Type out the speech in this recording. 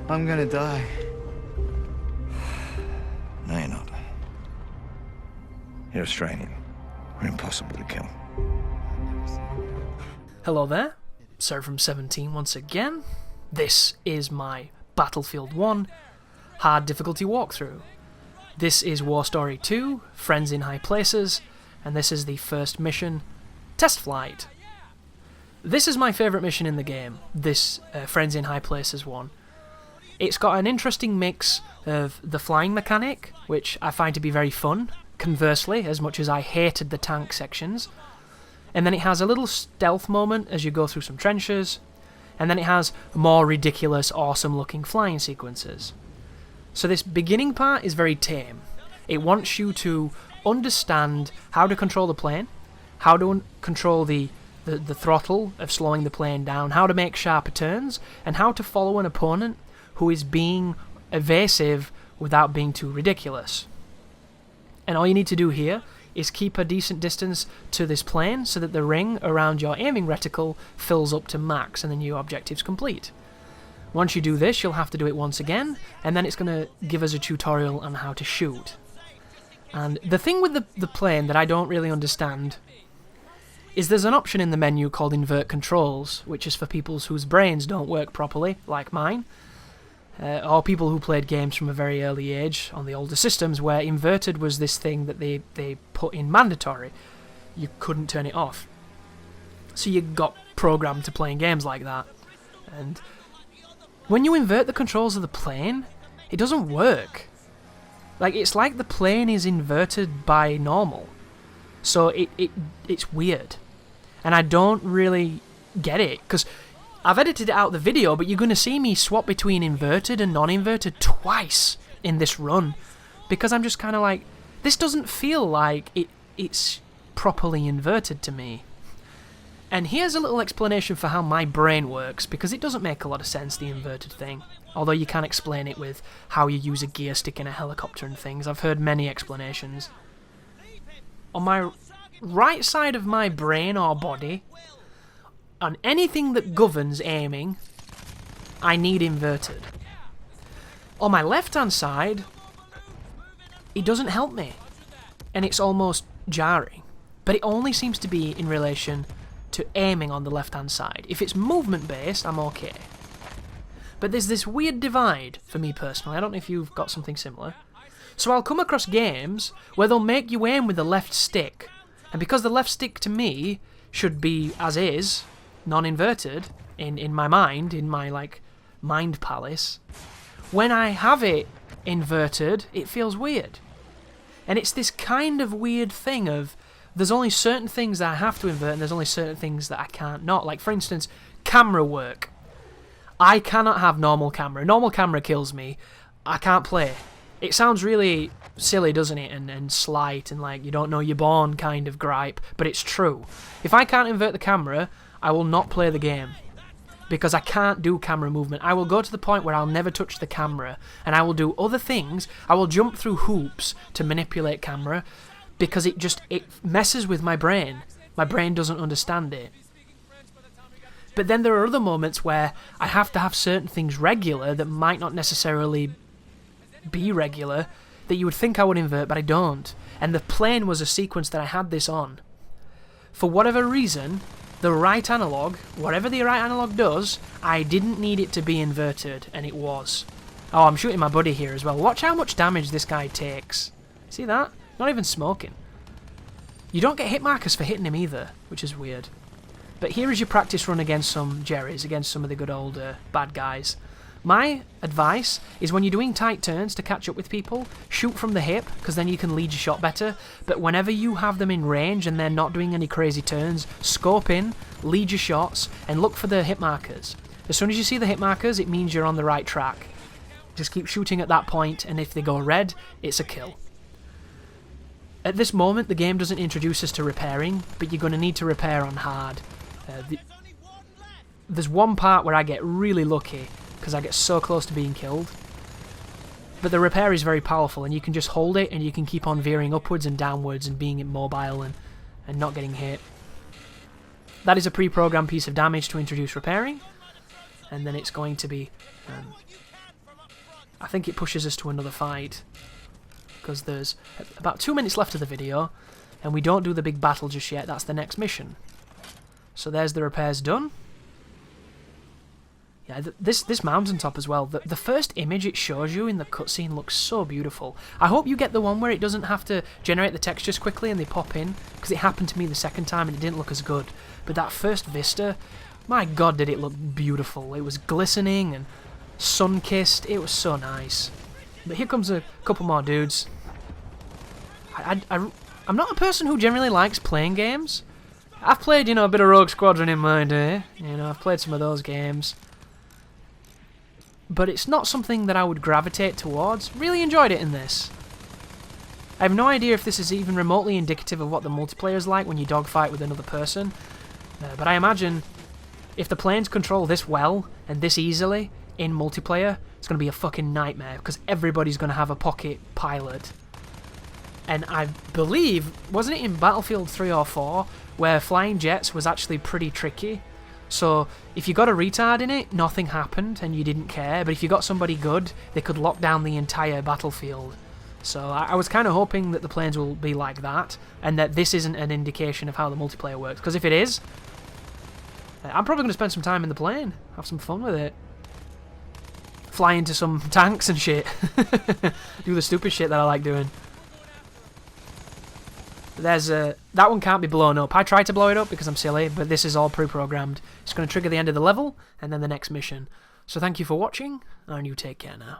I'm gonna die. No, you're not. You're Australian. We're impossible to kill. Hello there, Sir from 17 once again. This is my Battlefield 1 hard difficulty walkthrough. This is War Story 2, Friends in High Places, and this is the first mission, Test Flight. This is my favourite mission in the game, this Friends in High Places one. It's got an interesting mix of the flying mechanic, which I find to be very fun, conversely, as much as I hated the tank sections. And then it has a little stealth moment as you go through some trenches, and then it has more ridiculous, awesome-looking flying sequences. So this beginning part is very tame. It wants you to understand how to control the plane, how to control the throttle of slowing the plane down, how to make sharper turns, and how to follow an opponent who is being evasive without being too ridiculous. And all you need to do here is keep a decent distance to this plane so that the ring around your aiming reticle fills up to max and then your objective's complete. Once you do this, you'll have to do it once again, and then it's going to give us a tutorial on how to shoot. And the thing with the plane that I don't really understand is there's an option in the menu called Invert Controls, which is for people whose brains don't work properly, like mine, or people who played games from a very early age on the older systems where inverted was this thing that they put in mandatory. You couldn't turn it off. So you got programmed to playing games like that. And when you invert the controls of the plane, it doesn't work. It's like the plane is inverted by normal. So it's weird. And I don't really get it, because I've edited it out of the video, but you're going to see me swap between inverted and non-inverted twice in this run, because I'm just kind of like, this doesn't feel like it's properly inverted to me. And here's a little explanation for how my brain works, because it doesn't make a lot of sense, the inverted thing. Although you can explain it with how you use a gear stick in a helicopter and things. I've heard many explanations. On my right side of my brain or body, on anything that governs aiming, I need inverted. On my left-hand side, it doesn't help me, and it's almost jarring. But it only seems to be in relation to aiming on the left-hand side. If it's movement-based, I'm okay. But there's this weird divide, for me personally. I don't know if you've got something similar. So I'll come across games where they'll make you aim with the left stick, and because the left stick to me should be as is, non-inverted, in my mind, in my mind palace, when I have it inverted, it feels weird. And it's this kind of weird thing of, there's only certain things that I have to invert and there's only certain things that I can't not. Like, for instance, camera work. I cannot have normal camera. Normal camera kills me. I can't play. It sounds really silly, doesn't it? And slight and you don't know you're born kind of gripe, but it's true. If I can't invert the camera, I will not play the game, because I can't do camera movement. I will go to the point where I'll never touch the camera, and I will do other things. I will jump through hoops to manipulate camera, because it messes with my brain. My brain doesn't understand it. But then there are other moments where I have to have certain things regular that might not necessarily be regular, that you would think I would invert, but I don't. And the plane was a sequence that I had this on. For whatever reason, the right analog, whatever the right analog does, I didn't need it to be inverted, and it was. Oh, I'm shooting my buddy here as well. Watch how much damage this guy takes. See that? Not even smoking. You don't get hit markers for hitting him either, which is weird. But here is your practice run against some Jerrys, against some of the good old bad guys. My advice is when you're doing tight turns to catch up with people, shoot from the hip, because then you can lead your shot better. But whenever you have them in range and they're not doing any crazy turns, scope in, lead your shots, and look for the hit markers. As soon as you see the hit markers, it means you're on the right track. Just keep shooting at that point, and if they go red, it's a kill. At this moment, the game doesn't introduce us to repairing, but you're going to need to repair on hard. There's one part where I get really lucky, because I get so close to being killed. But the repair is very powerful, and you can just hold it, and you can keep on veering upwards and downwards and being immobile and not getting hit. That is a pre-programmed piece of damage to introduce repairing, and then it's going to be I think it pushes us to another fight, because there's about 2 minutes left of the video, and we don't do the big battle just yet. That's the next mission. So there's the repairs done. Yeah, this mountaintop as well, the first image it shows you in the cutscene looks so beautiful. I hope you get the one where it doesn't have to generate the textures quickly and they pop in, because it happened to me the second time and it didn't look as good. But that first vista, my god did it look beautiful. It was glistening and sun-kissed, it was so nice. But here comes a couple more dudes. I'm not a person who generally likes playing games. I've played, you know, a bit of Rogue Squadron in my day. You know, I've played some of those games. But it's not something that I would gravitate towards. Really enjoyed it in this. I have no idea if this is even remotely indicative of what the multiplayer is like when you dogfight with another person. But I imagine if the planes control this well and this easily in multiplayer, it's going to be a fucking nightmare because everybody's going to have a pocket pilot. And I believe, wasn't it in Battlefield 3 or 4, where flying jets was actually pretty tricky? So if you got a retard in it, nothing happened and you didn't care. But if you got somebody good, they could lock down the entire battlefield. So I was kind of hoping that the planes will be like that, and that this isn't an indication of how the multiplayer works. Because if it is, I'm probably going to spend some time in the plane, have some fun with it. Fly into some tanks and shit. Do the stupid shit that I like doing. There's that one can't be blown up. I tried to blow it up because I'm silly, but this is all pre-programmed. It's going to trigger the end of the level and then the next mission. So thank you for watching, and you take care now.